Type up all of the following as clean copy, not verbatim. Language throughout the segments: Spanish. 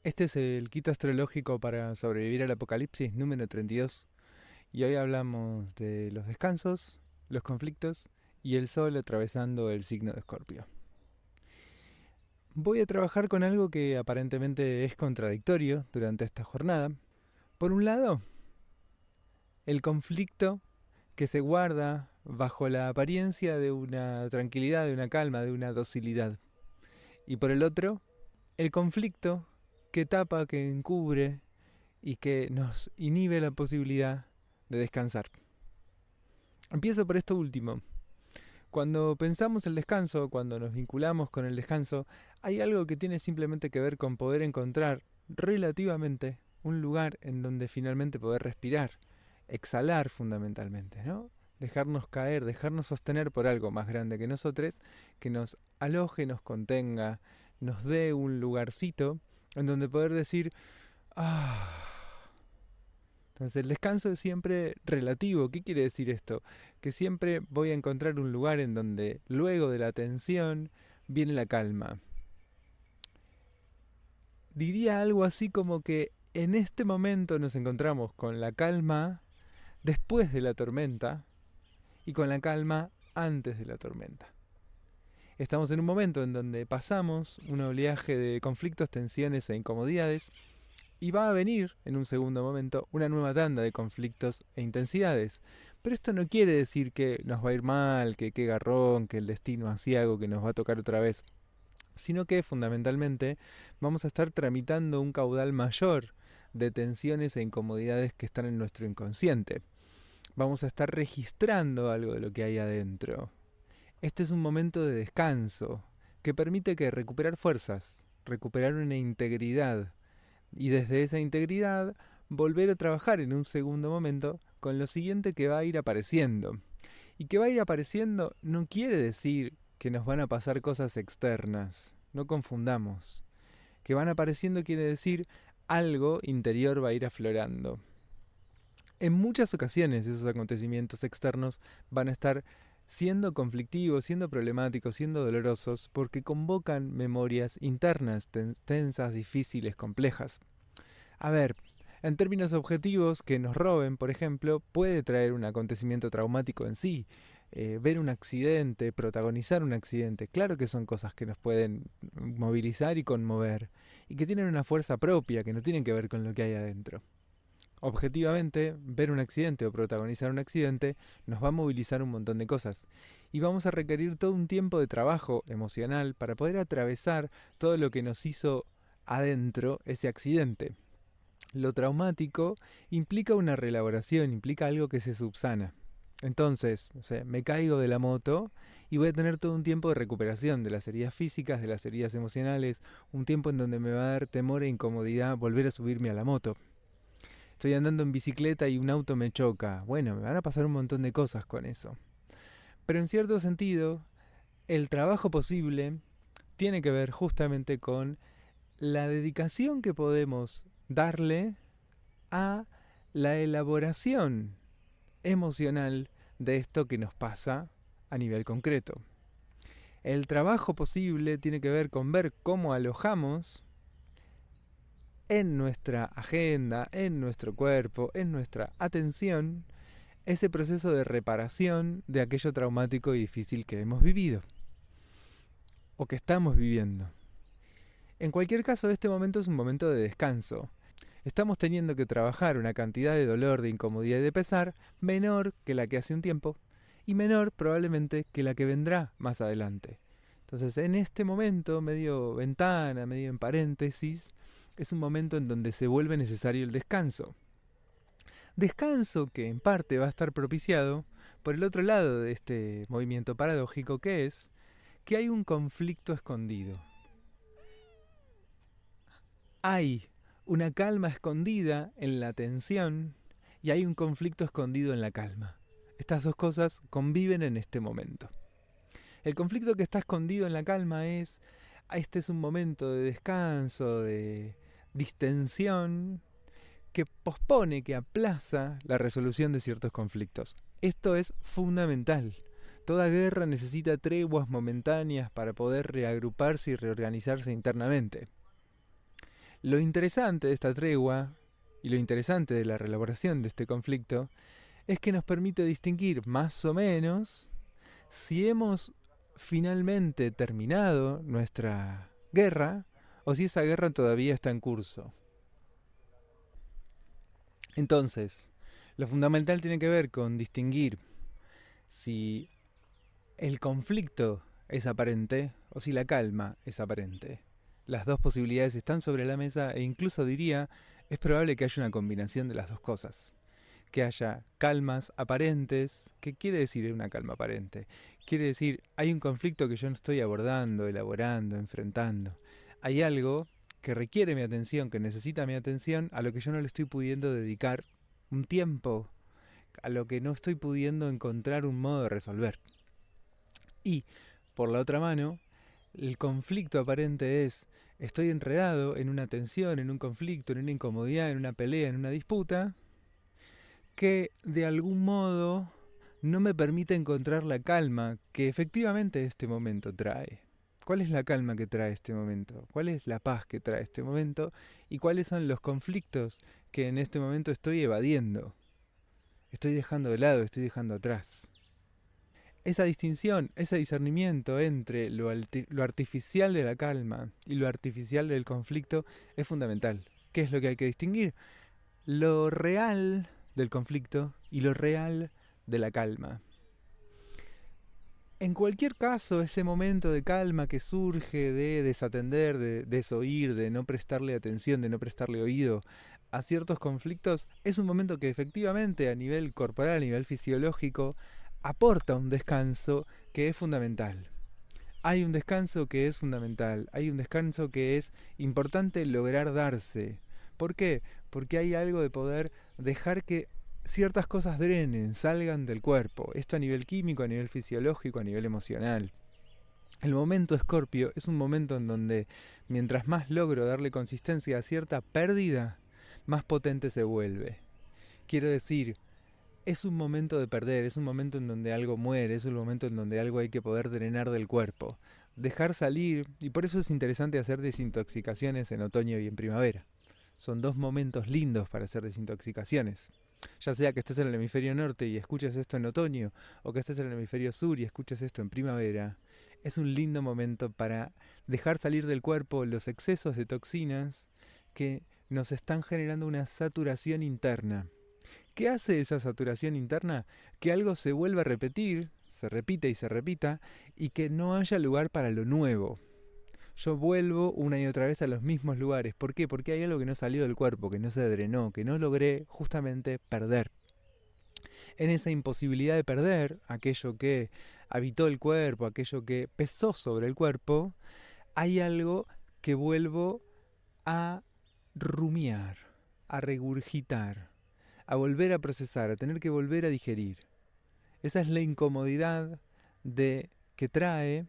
Este es el kit astrológico para sobrevivir al apocalipsis número 32 y hoy hablamos de los descansos, los conflictos y el sol atravesando el signo de Escorpio. Voy a trabajar con algo que aparentemente es contradictorio durante esta jornada. Por un lado, el conflicto que se guarda bajo la apariencia de una tranquilidad, de una calma, de una docilidad. Y por el otro, el conflicto que tapa, que encubre y que nos inhibe la posibilidad de descansar. Empiezo por esto último. Cuando pensamos el descanso, cuando nos vinculamos con el descanso, hay algo que tiene simplemente que ver con poder encontrar relativamente un lugar en donde finalmente poder respirar, exhalar fundamentalmente, ¿no? Dejarnos caer, dejarnos sostener por algo más grande que nosotros, que nos aloje, nos contenga, nos dé un lugarcito en donde poder decir, ah. Entonces el descanso es siempre relativo. ¿Qué quiere decir esto? Que siempre voy a encontrar un lugar en donde luego de la tensión viene la calma. Diría algo así como que en este momento nos encontramos con la calma después de la tormenta y con la calma antes de la tormenta. Estamos en un momento en donde pasamos un oleaje de conflictos, tensiones e incomodidades y va a venir, en un segundo momento, una nueva tanda de conflictos e intensidades. Pero esto no quiere decir que nos va a ir mal, que qué garrón, que el destino asiago, que nos va a tocar otra vez. Sino que, fundamentalmente, vamos a estar tramitando un caudal mayor de tensiones e incomodidades que están en nuestro inconsciente. Vamos a estar registrando algo de lo que hay adentro. Este es un momento de descanso que permite que recuperar fuerzas, recuperar una integridad, y desde esa integridad volver a trabajar en un segundo momento con lo siguiente que va a ir apareciendo. Y que va a ir apareciendo no quiere decir que nos van a pasar cosas externas, no confundamos. Que van apareciendo quiere decir algo interior va a ir aflorando. En muchas ocasiones esos acontecimientos externos van a estar siendo conflictivos, siendo problemáticos, siendo dolorosos, porque convocan memorias internas, tensas, difíciles, complejas. A ver, en términos objetivos, que nos roben, por ejemplo, puede traer un acontecimiento traumático en sí. Ver un accidente, protagonizar un accidente, claro que son cosas que nos pueden movilizar y conmover, y que tienen una fuerza propia, que no tienen que ver con lo que hay adentro. Objetivamente, ver un accidente o protagonizar un accidente nos va a movilizar un montón de cosas y vamos a requerir todo un tiempo de trabajo emocional para poder atravesar todo lo que nos hizo adentro ese accidente. Lo traumático implica una reelaboración, implica algo que se subsana. Entonces, o sea, me caigo de la moto y voy a tener todo un tiempo de recuperación de las heridas físicas, de las heridas emocionales, un tiempo en donde me va a dar temor e incomodidad volver a subirme a la moto. Estoy andando en bicicleta y un auto me choca. Bueno, me van a pasar un montón de cosas con eso. Pero en cierto sentido, el trabajo posible tiene que ver justamente con la dedicación que podemos darle a la elaboración emocional de esto que nos pasa a nivel concreto. El trabajo posible tiene que ver con ver cómo alojamos en nuestra agenda, en nuestro cuerpo, en nuestra atención, ese proceso de reparación de aquello traumático y difícil que hemos vivido o que estamos viviendo. En cualquier caso, este momento es un momento de descanso. Estamos teniendo que trabajar una cantidad de dolor, de incomodidad y de pesar menor que la que hace un tiempo y menor probablemente que la que vendrá más adelante. Entonces, en este momento, medio ventana, medio en paréntesis, es un momento en donde se vuelve necesario el descanso. Descanso que en parte va a estar propiciado por el otro lado de este movimiento paradójico, que es que hay un conflicto escondido. Hay una calma escondida en la tensión y hay un conflicto escondido en la calma. Estas dos cosas conviven en este momento. El conflicto que está escondido en la calma es, este es un momento de descanso, de distensión, que pospone, que aplaza la resolución de ciertos conflictos. Esto es fundamental. Toda guerra necesita treguas momentáneas para poder reagruparse y reorganizarse internamente. Lo interesante de esta tregua y lo interesante de la reelaboración de este conflicto es que nos permite distinguir más o menos si hemos finalmente terminado nuestra guerra o si esa guerra todavía está en curso. Entonces, lo fundamental tiene que ver con distinguir si el conflicto es aparente o si la calma es aparente. Las dos posibilidades están sobre la mesa e incluso diría, es probable que haya una combinación de las dos cosas. Que haya calmas aparentes. ¿Qué quiere decir una calma aparente? Quiere decir, hay un conflicto que yo no estoy abordando, elaborando, enfrentando. Hay algo que requiere mi atención, que necesita mi atención, a lo que yo no le estoy pudiendo dedicar un tiempo, a lo que no estoy pudiendo encontrar un modo de resolver. Y, por la otra mano, el conflicto aparente es, estoy enredado en una tensión, en un conflicto, en una incomodidad, en una pelea, en una disputa, que de algún modo no me permite encontrar la calma que efectivamente este momento trae. ¿Cuál es la calma que trae este momento? ¿Cuál es la paz que trae este momento? ¿Y cuáles son los conflictos que en este momento estoy evadiendo? Estoy dejando de lado, estoy dejando atrás. Esa distinción, ese discernimiento entre lo artificial de la calma y lo artificial del conflicto es fundamental. ¿Qué es lo que hay que distinguir? Lo real del conflicto y lo real de la calma. En cualquier caso, ese momento de calma que surge de desatender, de desoír, de no prestarle atención, de no prestarle oído a ciertos conflictos, es un momento que efectivamente a nivel corporal, a nivel fisiológico, aporta un descanso que es fundamental. Hay un descanso que es fundamental, hay un descanso que es importante lograr darse. ¿Por qué? Porque hay algo de poder dejar que ciertas cosas drenen, salgan del cuerpo. Esto a nivel químico, a nivel fisiológico, a nivel emocional. El momento Escorpio es un momento en donde mientras más logro darle consistencia a cierta pérdida, más potente se vuelve. Quiero decir, es un momento de perder, es un momento en donde algo muere, es un momento en donde algo hay que poder drenar del cuerpo. Dejar salir, y por eso es interesante hacer desintoxicaciones en otoño y en primavera. Son dos momentos lindos para hacer desintoxicaciones. Ya sea que estés en el hemisferio norte y escuches esto en otoño, o que estés en el hemisferio sur y escuches esto en primavera, es un lindo momento para dejar salir del cuerpo los excesos de toxinas que nos están generando una saturación interna. ¿Qué hace esa saturación interna? Que algo se vuelva a repetir, se repite y se repita, y que no haya lugar para lo nuevo. Yo vuelvo una y otra vez a los mismos lugares. ¿Por qué? Porque hay algo que no salió del cuerpo, que no se drenó, que no logré justamente perder. En esa imposibilidad de perder aquello que habitó el cuerpo, aquello que pesó sobre el cuerpo, hay algo que vuelvo a rumiar, a regurgitar, a volver a procesar, a tener que volver a digerir. Esa es la incomodidad que trae.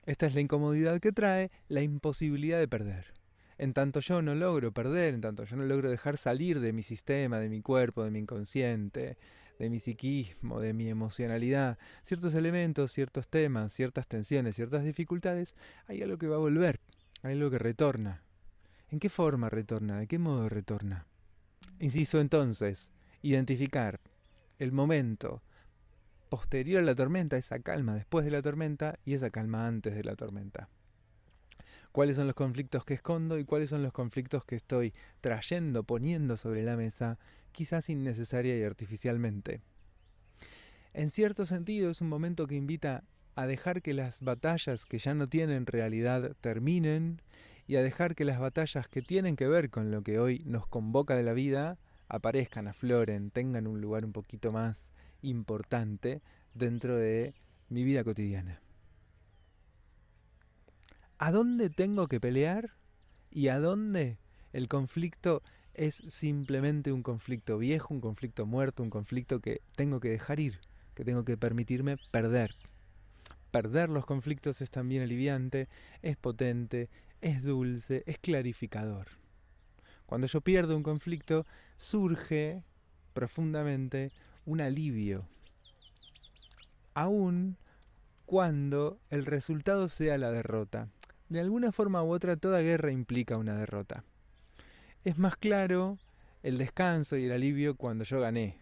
Esta es la incomodidad que trae la imposibilidad de perder. En tanto yo no logro perder, en tanto yo no logro dejar salir de mi sistema, de mi cuerpo, de mi inconsciente, de mi psiquismo, de mi emocionalidad, ciertos elementos, ciertos temas, ciertas tensiones, ciertas dificultades, hay algo que va a volver, hay algo que retorna. ¿En qué forma retorna? ¿De qué modo retorna? Inciso entonces, identificar el momento posterior a la tormenta, esa calma después de la tormenta y esa calma antes de la tormenta. ¿Cuáles son los conflictos que escondo y cuáles son los conflictos que estoy trayendo, poniendo sobre la mesa, quizás innecesaria y artificialmente? En cierto sentido es un momento que invita a dejar que las batallas que ya no tienen realidad terminen y a dejar que las batallas que tienen que ver con lo que hoy nos convoca de la vida aparezcan, afloren, tengan un lugar un poquito más importante dentro de mi vida cotidiana. ¿A dónde tengo que pelear? ¿Y a dónde el conflicto es simplemente un conflicto viejo, un conflicto muerto, un conflicto que tengo que dejar ir, que tengo que permitirme perder? Perder los conflictos es también aliviante, es potente, es dulce, es clarificador. Cuando yo pierdo un conflicto, surge profundamente un alivio, aun cuando el resultado sea la derrota. De alguna forma u otra, toda guerra implica una derrota. Es más claro el descanso y el alivio cuando yo gané.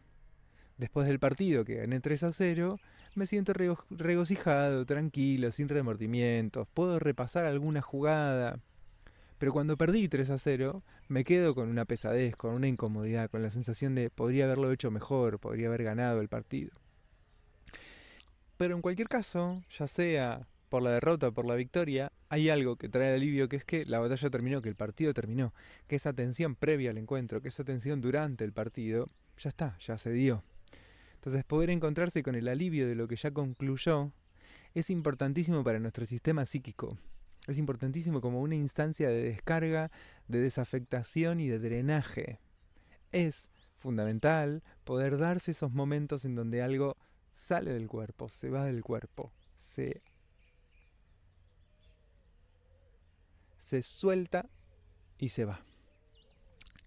Después del partido, que gané 3-0, me siento regocijado, tranquilo, sin remordimientos, puedo repasar alguna jugada. Pero cuando perdí 3-0, me quedo con una pesadez, con una incomodidad, con la sensación de podría haberlo hecho mejor, podría haber ganado el partido. Pero en cualquier caso, ya sea por la derrota o por la victoria, hay algo que trae alivio, que es que la batalla terminó, que el partido terminó, que esa tensión previa al encuentro, que esa tensión durante el partido, ya está, ya se dio. Entonces poder encontrarse con el alivio de lo que ya concluyó es importantísimo para nuestro sistema psíquico. Es importantísimo como una instancia de descarga, de desafectación y de drenaje. Es fundamental poder darse esos momentos en donde algo sale del cuerpo, se va del cuerpo, se suelta y se va.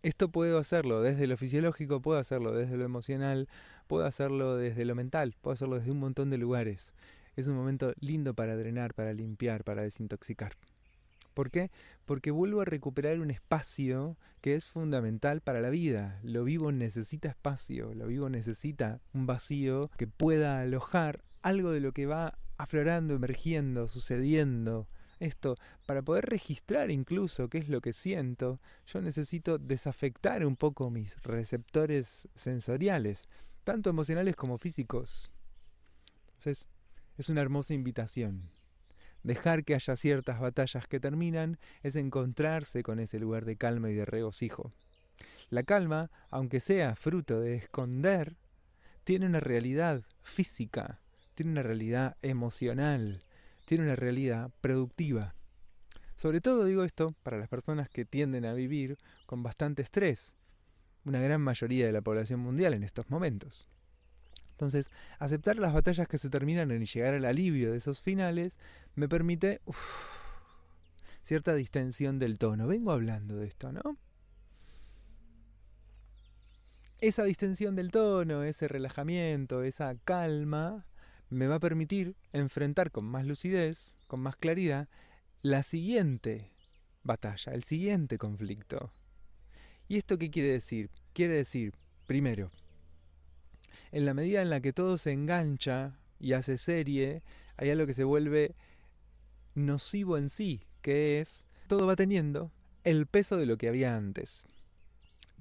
Esto puedo hacerlo desde lo fisiológico, puedo hacerlo desde lo emocional, puedo hacerlo desde lo mental, puedo hacerlo desde un montón de lugares. Es un momento lindo para drenar, para limpiar, para desintoxicar. ¿Por qué? Porque vuelvo a recuperar un espacio que es fundamental para la vida. Lo vivo necesita espacio, lo vivo necesita un vacío que pueda alojar algo de lo que va aflorando, emergiendo, sucediendo. Esto, para poder registrar incluso qué es lo que siento, yo necesito desafectar un poco mis receptores sensoriales, tanto emocionales como físicos. Entonces, es una hermosa invitación. Dejar que haya ciertas batallas que terminan es encontrarse con ese lugar de calma y de regocijo. La calma, aunque sea fruto de esconder, tiene una realidad física, tiene una realidad emocional, tiene una realidad productiva. Sobre todo digo esto para las personas que tienden a vivir con bastante estrés, una gran mayoría de la población mundial en estos momentos. Entonces, aceptar las batallas que se terminan y llegar al alivio de esos finales me permite cierta distensión del tono. Vengo hablando de esto, ¿no? Esa distensión del tono, ese relajamiento, esa calma, me va a permitir enfrentar con más lucidez, con más claridad, la siguiente batalla, el siguiente conflicto. ¿Y esto qué quiere decir? Quiere decir, primero, en la medida en la que todo se engancha y hace serie, hay algo que se vuelve nocivo en sí, que es, todo va teniendo el peso de lo que había antes.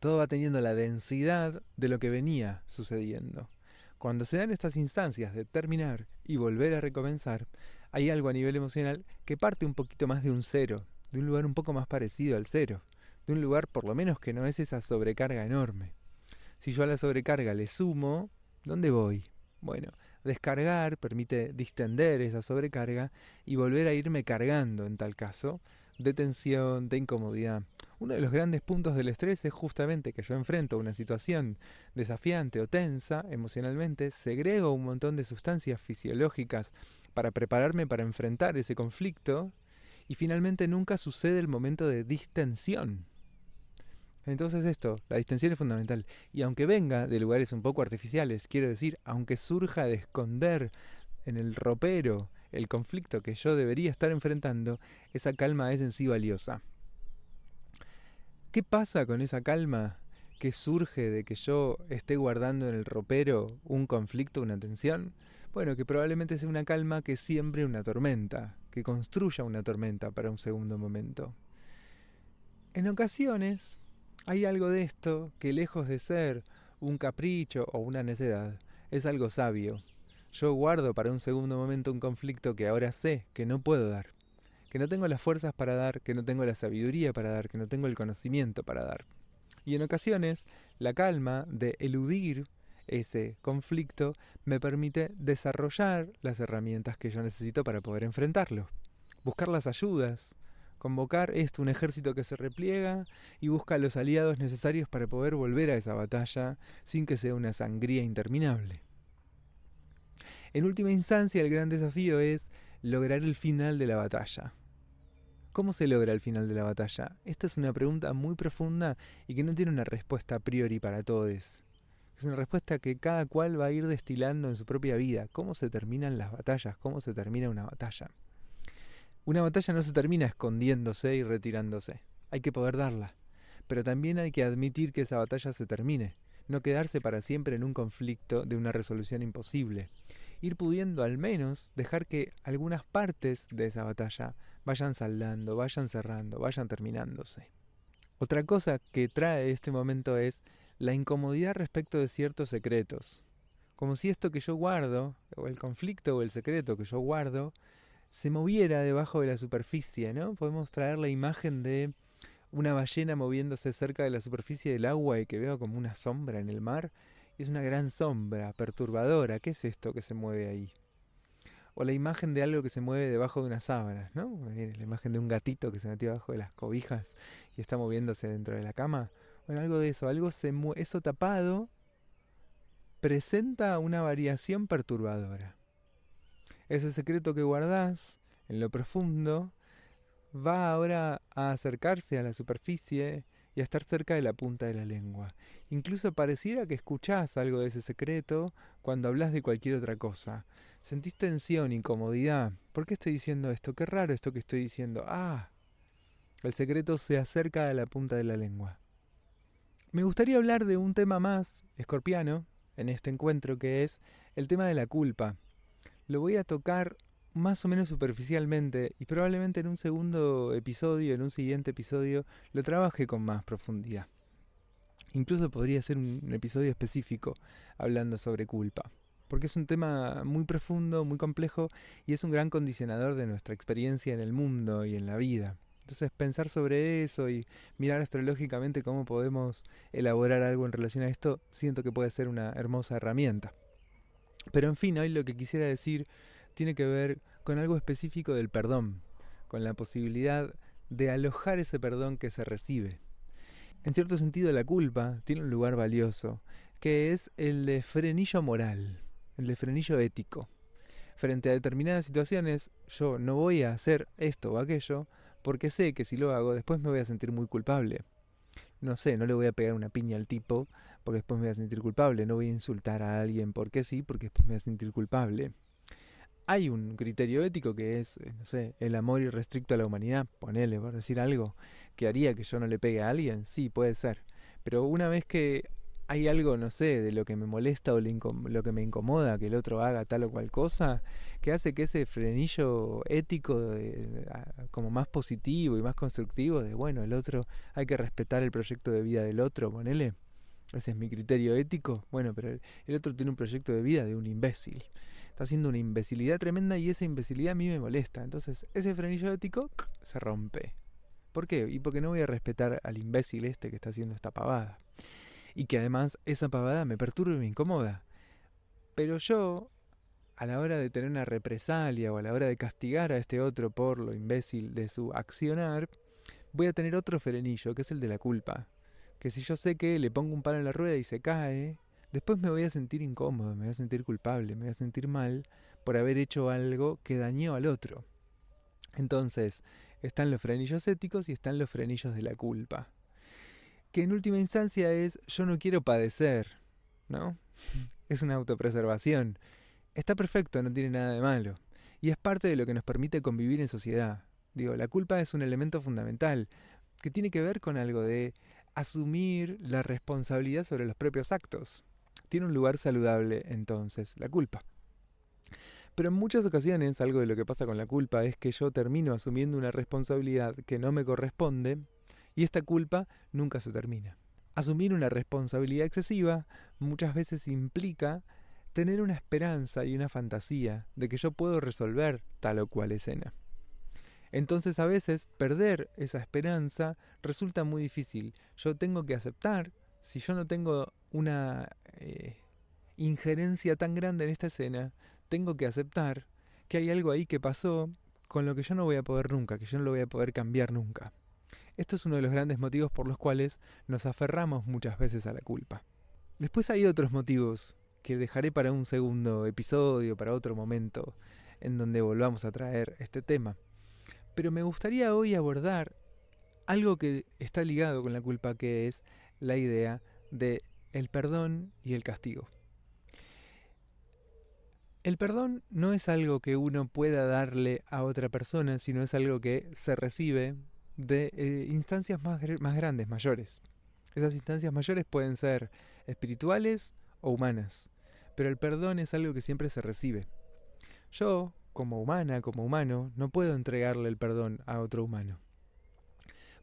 Todo va teniendo la densidad de lo que venía sucediendo. Cuando se dan estas instancias de terminar y volver a recomenzar, hay algo a nivel emocional que parte un poquito más de un cero, de un lugar un poco más parecido al cero, de un lugar por lo menos que no es esa sobrecarga enorme. Si yo a la sobrecarga le sumo, ¿dónde voy? Bueno, descargar permite distender esa sobrecarga y volver a irme cargando en tal caso de tensión, de incomodidad. Uno de los grandes puntos del estrés es justamente que yo enfrento una situación desafiante o tensa emocionalmente, segrego un montón de sustancias fisiológicas para prepararme para enfrentar ese conflicto y finalmente nunca sucede el momento de distensión. Entonces esto, la distensión es fundamental. Y aunque venga de lugares un poco artificiales, quiero decir, aunque surja de esconder en el ropero el conflicto que yo debería estar enfrentando, esa calma es en sí valiosa. ¿Qué pasa con esa calma que surge de que yo esté guardando en el ropero un conflicto, una tensión? Bueno, que probablemente sea una calma que siembre una tormenta, que construya una tormenta para un segundo momento. En ocasiones hay algo de esto que, lejos de ser un capricho o una necedad, es algo sabio. Yo guardo para un segundo momento un conflicto que ahora sé que no puedo dar, que no tengo las fuerzas para dar, que no tengo la sabiduría para dar, que no tengo el conocimiento para dar. Y en ocasiones, la calma de eludir ese conflicto me permite desarrollar las herramientas que yo necesito para poder enfrentarlo. Buscar las ayudas, convocar un ejército que se repliega y busca los aliados necesarios para poder volver a esa batalla sin que sea una sangría interminable. En última instancia, el gran desafío es lograr el final de la batalla. ¿Cómo se logra el final de la batalla? Esta es una pregunta muy profunda y que no tiene una respuesta a priori para todos. Es una respuesta que cada cual va a ir destilando en su propia vida. ¿Cómo se terminan las batallas? ¿Cómo se termina una batalla? Una batalla no se termina escondiéndose y retirándose. Hay que poder darla. Pero también hay que admitir que esa batalla se termine. No quedarse para siempre en un conflicto de una resolución imposible. Ir pudiendo al menos dejar que algunas partes de esa batalla vayan saldando, vayan cerrando, vayan terminándose. Otra cosa que trae este momento es la incomodidad respecto de ciertos secretos. Como si esto que yo guardo, o el conflicto o el secreto que yo guardo, se moviera debajo de la superficie, ¿no? Podemos traer la imagen de una ballena moviéndose cerca de la superficie del agua y que veo como una sombra en el mar. Es una gran sombra perturbadora. ¿Qué es esto que se mueve ahí? O la imagen de algo que se mueve debajo de unas sábanas, ¿no? La imagen de un gatito que se metió debajo de las cobijas y está moviéndose dentro de la cama. Bueno, algo de eso, eso tapado presenta una variación perturbadora. Ese secreto que guardás en lo profundo va ahora a acercarse a la superficie y a estar cerca de la punta de la lengua. Incluso pareciera que escuchás algo de ese secreto cuando hablas de cualquier otra cosa. Sentís tensión, incomodidad. ¿Por qué estoy diciendo esto? Qué raro esto que estoy diciendo. Ah, el secreto se acerca a la punta de la lengua. Me gustaría hablar de un tema más escorpiano en este encuentro, que es el tema de la culpa. Lo voy a tocar más o menos superficialmente y probablemente en un segundo episodio, en un siguiente episodio, lo trabaje con más profundidad. Incluso podría ser un episodio específico hablando sobre culpa, porque es un tema muy profundo, muy complejo y es un gran condicionador de nuestra experiencia en el mundo y en la vida. Entonces pensar sobre eso y mirar astrológicamente cómo podemos elaborar algo en relación a esto, siento que puede ser una hermosa herramienta. Pero en fin, hoy lo que quisiera decir tiene que ver con algo específico del perdón, con la posibilidad de alojar ese perdón que se recibe. En cierto sentido, la culpa tiene un lugar valioso, que es el de frenillo moral, el de frenillo ético. Frente a determinadas situaciones, yo no voy a hacer esto o aquello, porque sé que si lo hago después me voy a sentir muy culpable. No sé, no le voy a pegar una piña al tipo porque después me voy a sentir culpable. No voy a insultar a alguien porque sí, porque después me voy a sentir culpable. Hay un criterio ético que es, no sé, el amor irrestricto a la humanidad, ponele, por decir algo, que haría que yo no le pegue a alguien, sí, puede ser. Pero una vez que hay algo, no sé, de lo que me molesta o lo que me incomoda que el otro haga tal o cual cosa, que hace que ese frenillo ético como más positivo y más constructivo de, bueno, el otro, hay que respetar el proyecto de vida del otro, ponele. Ese es mi criterio ético. Bueno, pero el otro tiene un proyecto de vida de un imbécil. Está haciendo una imbecilidad tremenda y esa imbecilidad a mí me molesta. Entonces ese frenillo ético se rompe. ¿Por qué? Y porque no voy a respetar al imbécil este que está haciendo esta pavada. Y que además esa pavada me perturba y me incomoda. Pero yo, a la hora de tener una represalia o a la hora de castigar a este otro por lo imbécil de su accionar, voy a tener otro frenillo, que es el de la culpa. Que si yo sé que le pongo un palo en la rueda y se cae, después me voy a sentir incómodo, me voy a sentir culpable, me voy a sentir mal por haber hecho algo que dañó al otro. Entonces, están los frenillos éticos y están los frenillos de la culpa. Que en última instancia es, yo no quiero padecer, ¿no? Es una autopreservación. Está perfecto, no tiene nada de malo. Y es parte de lo que nos permite convivir en sociedad. Digo, la culpa es un elemento fundamental que tiene que ver con algo de asumir la responsabilidad sobre los propios actos. Tiene un lugar saludable entonces la culpa. Pero en muchas ocasiones algo de lo que pasa con la culpa es que yo termino asumiendo una responsabilidad que no me corresponde y esta culpa nunca se termina. Asumir una responsabilidad excesiva muchas veces implica tener una esperanza y una fantasía de que yo puedo resolver tal o cual escena. Entonces a veces perder esa esperanza resulta muy difícil. Yo tengo que aceptar, si yo no tengo una injerencia tan grande en esta escena, tengo que aceptar que hay algo ahí que pasó con lo que yo no voy a poder nunca, que yo no lo voy a poder cambiar nunca. Esto es uno de los grandes motivos por los cuales nos aferramos muchas veces a la culpa. Después hay otros motivos que dejaré para un segundo episodio, para otro momento, en donde volvamos a traer este tema. Pero me gustaría hoy abordar algo que está ligado con la culpa, que es la idea de el perdón y el castigo. El perdón no es algo que uno pueda darle a otra persona, sino es algo que se recibe de instancias más grandes, mayores. Esas instancias mayores pueden ser espirituales o humanas, pero el perdón es algo que siempre se recibe. Yo, como humana, como humano, no puedo entregarle el perdón a otro humano.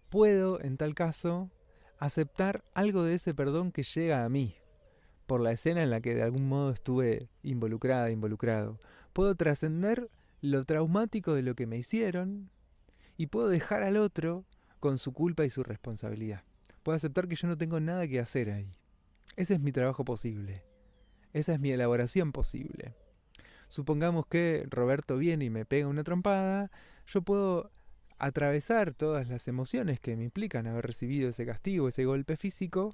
Puedo, en tal caso, aceptar algo de ese perdón que llega a mí, por la escena en la que de algún modo estuve involucrado. Puedo trascender lo traumático de lo que me hicieron y puedo dejar al otro con su culpa y su responsabilidad. Puedo aceptar que yo no tengo nada que hacer ahí. Ese es mi trabajo posible. Esa es mi elaboración posible. Supongamos que Roberto viene y me pega una trompada, yo puedo atravesar todas las emociones que me implican haber recibido ese castigo, ese golpe físico,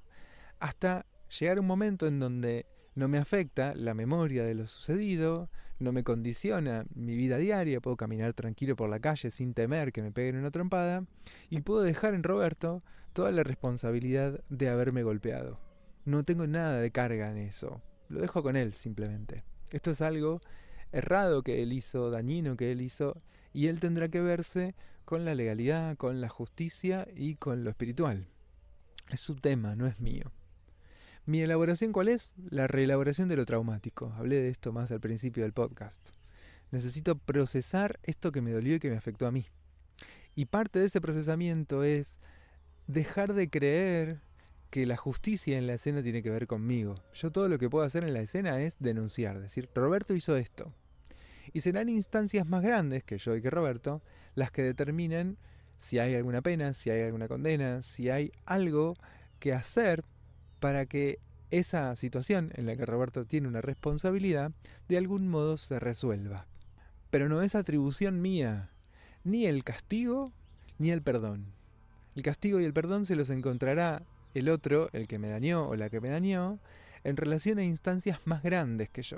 hasta llegar a un momento en donde no me afecta la memoria de lo sucedido, no me condiciona mi vida diaria, puedo caminar tranquilo por la calle sin temer que me peguen una trompada, y puedo dejar en Roberto toda la responsabilidad de haberme golpeado. No tengo nada de carga en eso, lo dejo con él simplemente. Esto es algo errado que él hizo, dañino que él hizo, y él tendrá que verse con la legalidad, con la justicia y con lo espiritual. Es su tema, no es mío. ¿Mi elaboración cuál es? La reelaboración de lo traumático. Hablé de esto más al principio del podcast. Necesito procesar esto que me dolió y que me afectó a mí. Y parte de ese procesamiento es dejar de creer que la justicia en la escena tiene que ver conmigo. Yo todo lo que puedo hacer en la escena es denunciar, decir, Roberto hizo esto. Y serán instancias más grandes que yo y que Roberto las que determinen si hay alguna pena, si hay alguna condena, si hay algo que hacer para que esa situación en la que Roberto tiene una responsabilidad de algún modo se resuelva. Pero no es atribución mía, ni el castigo ni el perdón. El castigo y el perdón se los encontrará el otro, el que me dañó o la que me dañó, en relación a instancias más grandes que yo.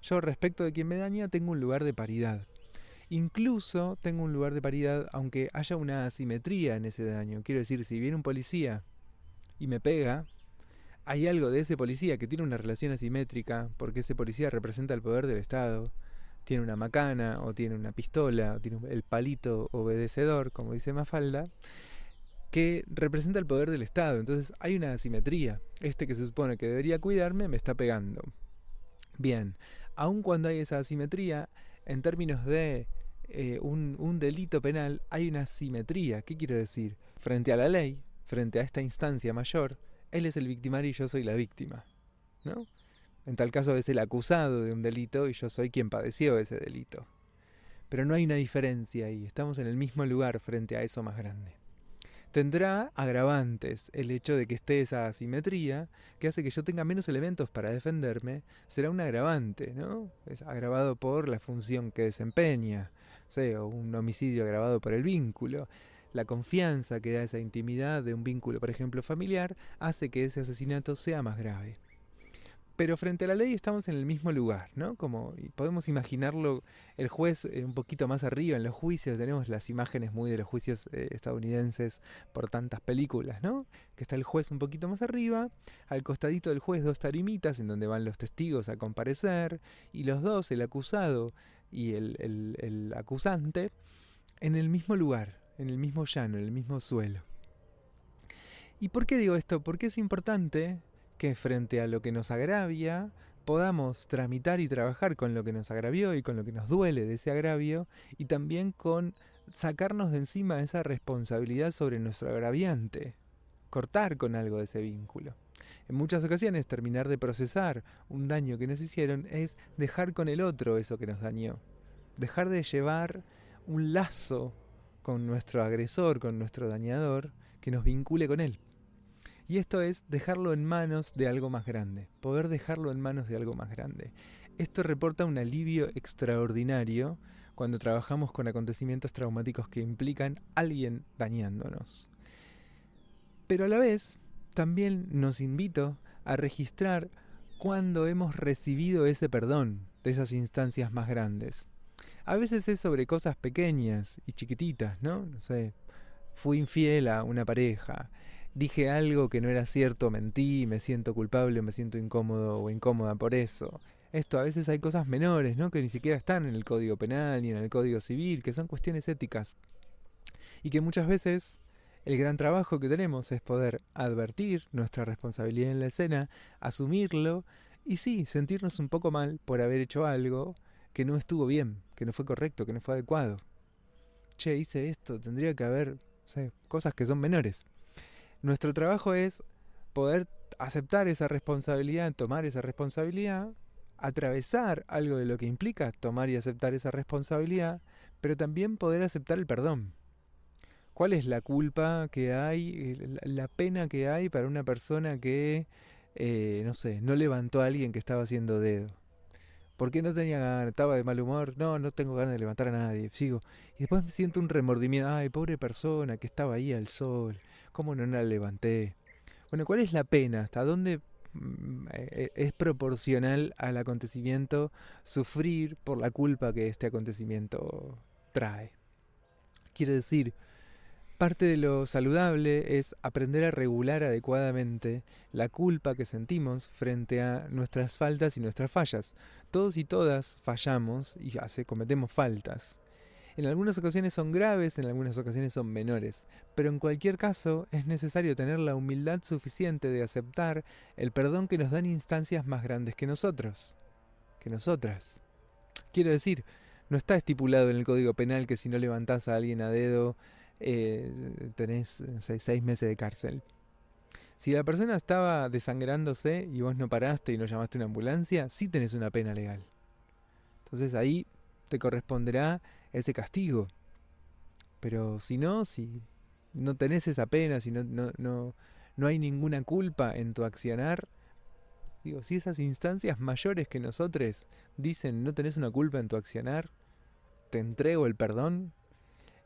Yo respecto de quien me daña tengo un lugar de paridad. Incluso tengo un lugar de paridad aunque haya una asimetría en ese daño. Quiero decir, si viene un policía y me pega, hay algo de ese policía que tiene una relación asimétrica porque ese policía representa el poder del Estado. Tiene una macana o tiene una pistola o tiene el palito obedecedor, como dice Mafalda, que representa el poder del Estado. Entonces hay una asimetría. Este que se supone que debería cuidarme me está pegando. Bien, aun cuando hay esa asimetría, en términos de un delito penal, hay una asimetría. ¿Qué quiero decir? Frente a la ley, frente a esta instancia mayor, él es el victimario y yo soy la víctima, ¿no? En tal caso es el acusado de un delito y yo soy quien padeció ese delito. Pero no hay una diferencia ahí, estamos en el mismo lugar frente a eso más grande. Tendrá agravantes el hecho de que esté esa asimetría, que hace que yo tenga menos elementos para defenderme, será un agravante, ¿no? Es agravado por la función que desempeña, o un homicidio agravado por el vínculo. La confianza que da esa intimidad de un vínculo, por ejemplo, familiar, hace que ese asesinato sea más grave. Pero frente a la ley estamos en el mismo lugar, ¿no? Como podemos imaginarlo, el juez un poquito más arriba en los juicios, tenemos las imágenes muy de los juicios estadounidenses por tantas películas, ¿no? Que está el juez un poquito más arriba, al costadito del juez dos tarimitas en donde van los testigos a comparecer, y los dos, el acusado y el acusante, en el mismo lugar, en el mismo llano, en el mismo suelo. ¿Y por qué digo esto? Porque es importante que frente a lo que nos agravia podamos tramitar y trabajar con lo que nos agravió y con lo que nos duele de ese agravio, y también con sacarnos de encima esa responsabilidad sobre nuestro agraviante, cortar con algo de ese vínculo. En muchas ocasiones terminar de procesar un daño que nos hicieron es dejar con el otro eso que nos dañó, dejar de llevar un lazo con nuestro agresor, con nuestro dañador, que nos vincule con él. Y esto es dejarlo en manos de algo más grande, poder dejarlo en manos de algo más grande. Esto reporta un alivio extraordinario cuando trabajamos con acontecimientos traumáticos que implican a alguien dañándonos. Pero a la vez, también nos invito a registrar cuando hemos recibido ese perdón de esas instancias más grandes. A veces es sobre cosas pequeñas y chiquititas, ¿no? No sé, fui infiel a una pareja, dije algo que no era cierto, mentí, me siento culpable, me siento incómodo o incómoda por eso. Esto, a veces hay cosas menores, ¿no? Que ni siquiera están en el Código Penal ni en el Código Civil, que son cuestiones éticas. Y que muchas veces el gran trabajo que tenemos es poder advertir nuestra responsabilidad en la escena, asumirlo y sí, sentirnos un poco mal por haber hecho algo que no estuvo bien, que no fue correcto, que no fue adecuado. Che, hice esto, tendría que haber, no sé, cosas que son menores. Nuestro trabajo es poder aceptar esa responsabilidad, tomar esa responsabilidad, atravesar algo de lo que implica tomar y aceptar esa responsabilidad, pero también poder aceptar el perdón. ¿Cuál es la culpa que hay, la pena que hay para una persona que, no sé, no levantó a alguien que estaba haciendo dedo? ¿Por qué no tenía ganas? ¿Estaba de mal humor? No, no tengo ganas de levantar a nadie, sigo. Y después me siento un remordimiento. Ay, pobre persona que estaba ahí al sol. ¿Cómo no la levanté? Bueno, ¿cuál es la pena? ¿Hasta dónde es proporcional al acontecimiento sufrir por la culpa que este acontecimiento trae? Quiero decir, parte de lo saludable es aprender a regular adecuadamente la culpa que sentimos frente a nuestras faltas y nuestras fallas. Todos y todas fallamos y cometemos faltas. En algunas ocasiones son graves, en algunas ocasiones son menores, pero en cualquier caso es necesario tener la humildad suficiente de aceptar el perdón que nos dan instancias más grandes que nosotros, que nosotras. Quiero decir, no está estipulado en el Código Penal que si no levantás a alguien a dedo tenés, no sé, 6 meses de cárcel. Si la persona estaba desangrándose y vos no paraste y no llamaste a una ambulancia, sí tenés una pena legal. Entonces ahí te corresponderá ese castigo. Pero si no tenés esa pena, si no hay ninguna culpa en tu accionar, digo, si esas instancias mayores que nosotros dicen no tenés una culpa en tu accionar, te entrego el perdón,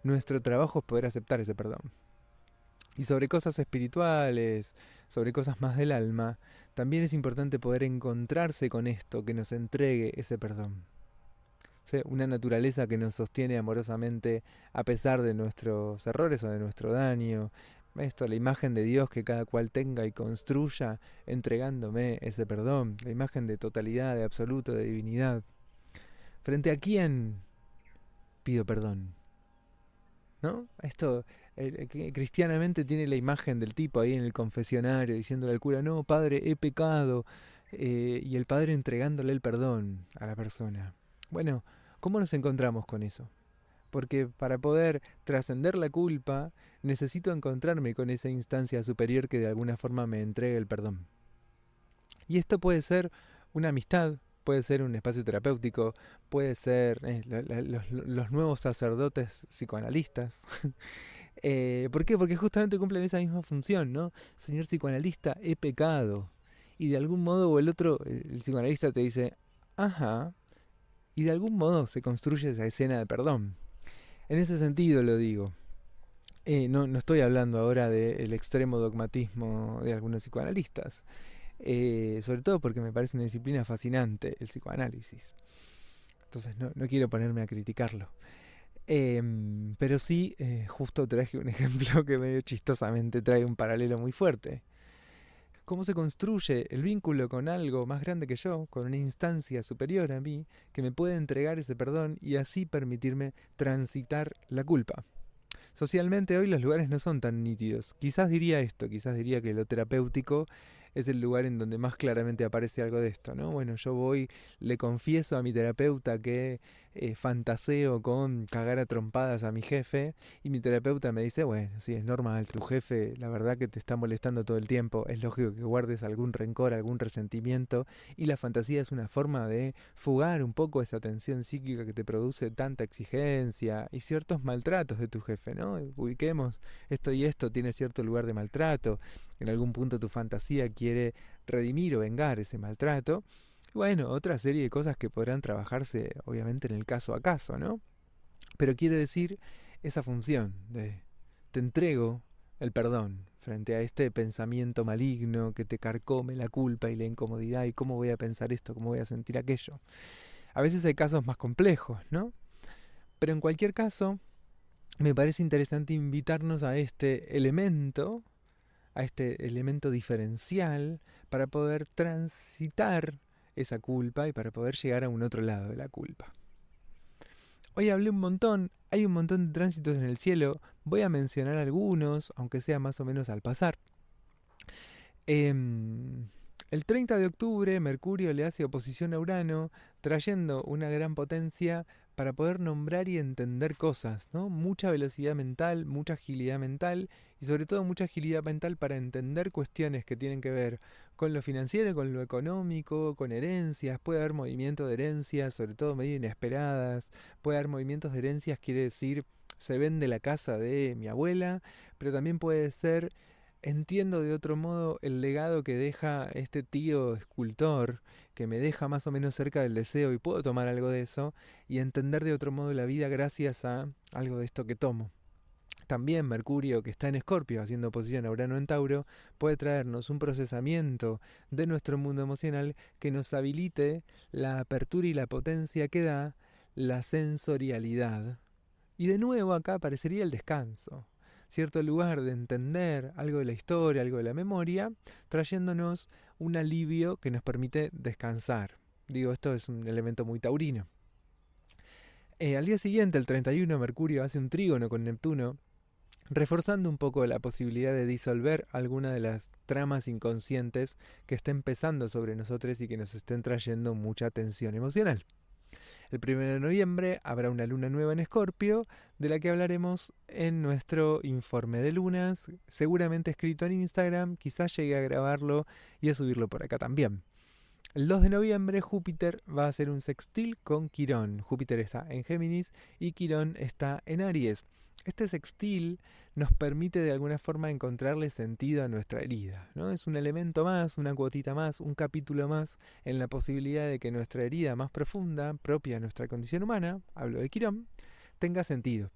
nuestro trabajo es poder aceptar ese perdón. Y sobre cosas espirituales, sobre cosas más del alma, también es importante poder encontrarse con esto que nos entregue ese perdón. O sea, una naturaleza que nos sostiene amorosamente a pesar de nuestros errores o de nuestro daño. Esto, la imagen de Dios que cada cual tenga y construya entregándome ese perdón. La imagen de totalidad, de absoluto, de divinidad. ¿Frente a quién pido perdón? ¿No? Esto que cristianamente tiene la imagen del tipo ahí en el confesionario diciéndole al cura, no, padre, he pecado. Y el padre entregándole el perdón a la persona. Bueno, ¿cómo nos encontramos con eso? Porque para poder trascender la culpa, necesito encontrarme con esa instancia superior que de alguna forma me entregue el perdón. Y esto puede ser una amistad, puede ser un espacio terapéutico, puede ser los nuevos sacerdotes psicoanalistas. ¿Por qué? Porque justamente cumplen esa misma función, ¿no? Señor psicoanalista, he pecado. Y de algún modo o el otro, el psicoanalista te dice, ajá, y de algún modo se construye esa escena de perdón. En ese sentido lo digo. No estoy hablando ahora del extremo dogmatismo de algunos psicoanalistas. Sobre todo porque me parece una disciplina fascinante el psicoanálisis. Entonces no quiero ponerme a criticarlo. Pero sí, justo traje un ejemplo que medio chistosamente trae un paralelo muy fuerte. ¿Cómo se construye el vínculo con algo más grande que yo, con una instancia superior a mí, que me puede entregar ese perdón y así permitirme transitar la culpa? Socialmente hoy los lugares no son tan nítidos. Quizás diría esto, quizás diría que lo terapéutico es el lugar en donde más claramente aparece algo de esto, ¿no? Bueno, yo voy, le confieso a mi terapeuta que fantaseo con cagar a trompadas a mi jefe y mi terapeuta me dice, bueno, sí, es normal, tu jefe la verdad que te está molestando todo el tiempo, es lógico que guardes algún rencor, algún resentimiento y la fantasía es una forma de fugar un poco esa tensión psíquica que te produce tanta exigencia y ciertos maltratos de tu jefe, ¿no? Ubiquemos, esto y esto tiene cierto lugar de maltrato, en algún punto tu fantasía quiere redimir o vengar ese maltrato. Bueno, otra serie de cosas que podrán trabajarse obviamente en el caso a caso, ¿no? Pero quiere decir esa función de te entrego el perdón frente a este pensamiento maligno que te carcome la culpa y la incomodidad y cómo voy a pensar esto, cómo voy a sentir aquello. A veces hay casos más complejos, ¿no? Pero en cualquier caso, me parece interesante invitarnos a este elemento diferencial para poder transitar esa culpa y para poder llegar a un otro lado de la culpa. Hoy hablé un montón, hay un montón de tránsitos en el cielo, voy a mencionar algunos, aunque sea más o menos al pasar. El 30 de octubre Mercurio le hace oposición a Urano, trayendo una gran potencia para poder nombrar y entender cosas, ¿no? Mucha velocidad mental, mucha agilidad mental y sobre todo mucha agilidad mental para entender cuestiones que tienen que ver con lo financiero, con lo económico, con herencias. Puede haber movimientos de herencias, sobre todo medio inesperadas. Puede haber movimientos de herencias, quiere decir, se vende la casa de mi abuela, pero también puede ser, entiendo de otro modo el legado que deja este tío escultor, que me deja más o menos cerca del deseo y puedo tomar algo de eso y entender de otro modo la vida gracias a algo de esto que tomo. También Mercurio, que está en Escorpio haciendo oposición a Urano en Tauro, puede traernos un procesamiento de nuestro mundo emocional que nos habilite la apertura y la potencia que da la sensorialidad. Y de nuevo acá aparecería el descanso, cierto lugar de entender algo de la historia, algo de la memoria, trayéndonos un alivio que nos permite descansar. Digo, esto es un elemento muy taurino. Al día siguiente, el 31, Mercurio hace un trígono con Neptuno, reforzando un poco la posibilidad de disolver alguna de las tramas inconscientes que estén pesando sobre nosotros y que nos estén trayendo mucha tensión emocional. El 1 de noviembre habrá una luna nueva en Escorpio, de la que hablaremos en nuestro informe de lunas, seguramente escrito en Instagram, quizás llegue a grabarlo y a subirlo por acá también. El 2 de noviembre Júpiter va a hacer un sextil con Quirón. Júpiter está en Géminis y Quirón está en Aries. Este sextil nos permite de alguna forma encontrarle sentido a nuestra herida, ¿no? Es un elemento más, una cuotita más, un capítulo más en la posibilidad de que nuestra herida más profunda, propia de nuestra condición humana, hablo de Quirón, tenga sentido.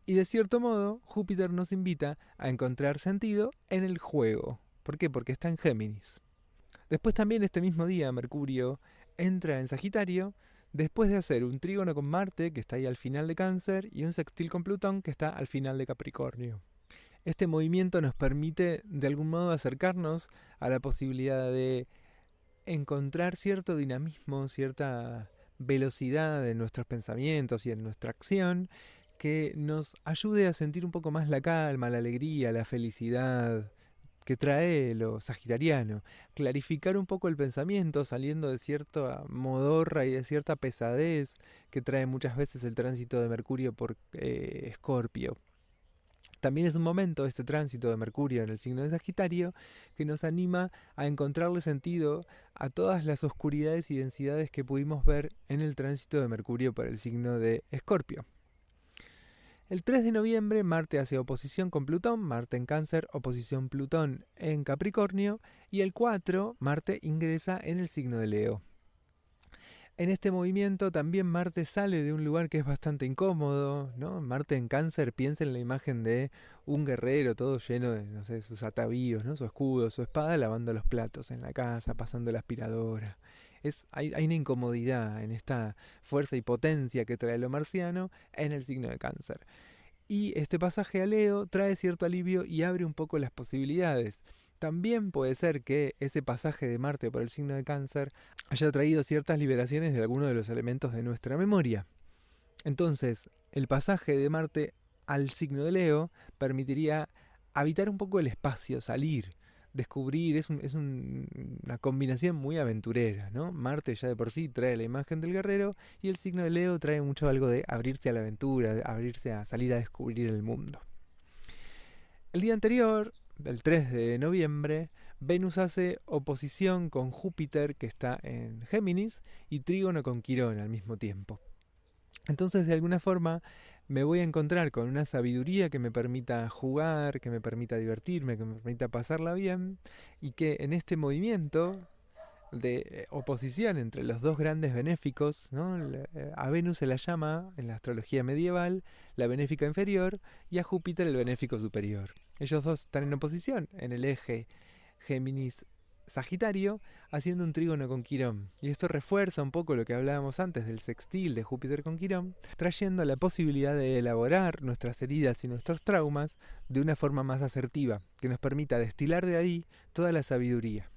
Y de cierto modo, Júpiter nos invita a encontrar sentido en el juego. ¿Por qué? Porque está en Géminis. Después también este mismo día Mercurio entra en Sagitario, después de hacer un trígono con Marte, que está ahí al final de Cáncer, y un sextil con Plutón, que está al final de Capricornio. Este movimiento nos permite de algún modo acercarnos a la posibilidad de encontrar cierto dinamismo, cierta velocidad en nuestros pensamientos y en nuestra acción, que nos ayude a sentir un poco más la calma, la alegría, la felicidad que trae lo sagitariano, clarificar un poco el pensamiento saliendo de cierta modorra y de cierta pesadez que trae muchas veces el tránsito de Mercurio por Escorpio. También es un momento este tránsito de Mercurio en el signo de Sagitario que nos anima a encontrarle sentido a todas las oscuridades y densidades que pudimos ver en el tránsito de Mercurio por el signo de Escorpio. El 3 de noviembre Marte hace oposición con Plutón, Marte en Cáncer, oposición Plutón en Capricornio, y el 4 Marte ingresa en el signo de Leo. En este movimiento también Marte sale de un lugar que es bastante incómodo, ¿no? Marte en Cáncer, piensa en la imagen de un guerrero todo lleno de, no sé, sus atavíos, ¿no? Su escudo, su espada, lavando los platos en la casa, pasando la aspiradora. Hay una incomodidad en esta fuerza y potencia que trae lo marciano en el signo de Cáncer. Y este pasaje a Leo trae cierto alivio y abre un poco las posibilidades. También puede ser que ese pasaje de Marte por el signo de Cáncer haya traído ciertas liberaciones de algunos de los elementos de nuestra memoria. Entonces, el pasaje de Marte al signo de Leo permitiría habitar un poco el espacio, salir, descubrir, una combinación muy aventurera, ¿no? Marte ya de por sí trae la imagen del guerrero y el signo de Leo trae mucho algo de abrirse a la aventura, de abrirse a salir a descubrir el mundo. El día anterior, el 3 de noviembre, Venus hace oposición con Júpiter, que está en Géminis, y trígono con Quirón al mismo tiempo. Entonces, de alguna forma, me voy a encontrar con una sabiduría que me permita jugar, que me permita divertirme, que me permita pasarla bien, y que en este movimiento de oposición entre los dos grandes benéficos, ¿no? A Venus se la llama, en la astrología medieval, la benéfica inferior, y a Júpiter el benéfico superior. Ellos dos están en oposición en el eje Géminis-Sagitario, haciendo un trígono con Quirón. Y esto refuerza un poco lo que hablábamos antes del sextil de Júpiter con Quirón, trayendo la posibilidad de elaborar nuestras heridas y nuestros traumas de una forma más asertiva, que nos permita destilar de ahí toda la sabiduría.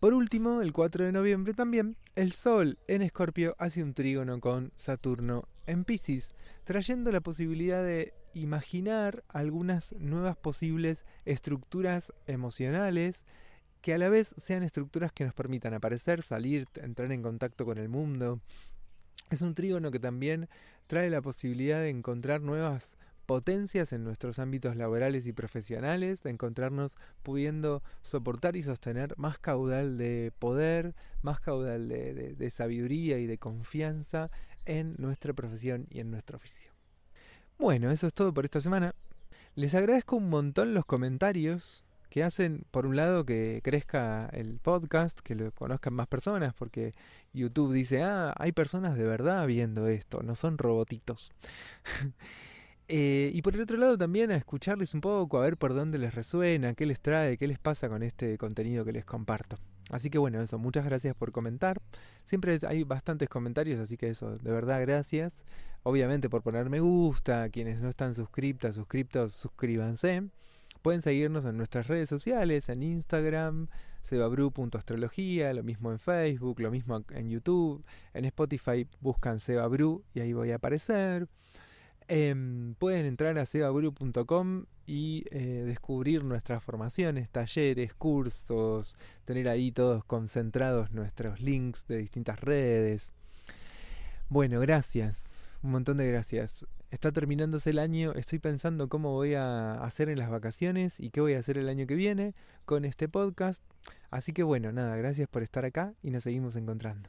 Por último, el 4 de noviembre también, el Sol en Escorpio hace un trígono con Saturno en Piscis, trayendo la posibilidad de imaginar algunas nuevas posibles estructuras emocionales que a la vez sean estructuras que nos permitan aparecer, salir, entrar en contacto con el mundo. Es un trígono que también trae la posibilidad de encontrar nuevas potencias en nuestros ámbitos laborales y profesionales, de encontrarnos pudiendo soportar y sostener más caudal de poder, más caudal de sabiduría y de confianza en nuestra profesión y en nuestro oficio. Bueno, eso es todo por esta semana. Les agradezco un montón los comentarios que hacen, por un lado, que crezca el podcast, que lo conozcan más personas, porque YouTube dice, hay personas de verdad viendo esto, no son robotitos. Y por el otro lado también a escucharles un poco, a ver por dónde les resuena, qué les trae, qué les pasa con este contenido que les comparto. Así que bueno, eso, muchas gracias por comentar. Siempre hay bastantes comentarios, así que eso, de verdad gracias. Obviamente por poner me gusta, quienes no están suscriptos, suscríbanse. Pueden seguirnos en nuestras redes sociales, en Instagram, sebabru.astrología, lo mismo en Facebook, lo mismo en YouTube. En Spotify buscan sebabru y ahí voy a aparecer. Pueden entrar a sebabru.com y descubrir nuestras formaciones, talleres, cursos, tener ahí todos concentrados nuestros links de distintas redes. Bueno, gracias, un montón de gracias. Está terminándose el año, estoy pensando cómo voy a hacer en las vacaciones y qué voy a hacer el año que viene con este podcast. Así que bueno, nada, gracias por estar acá y nos seguimos encontrando.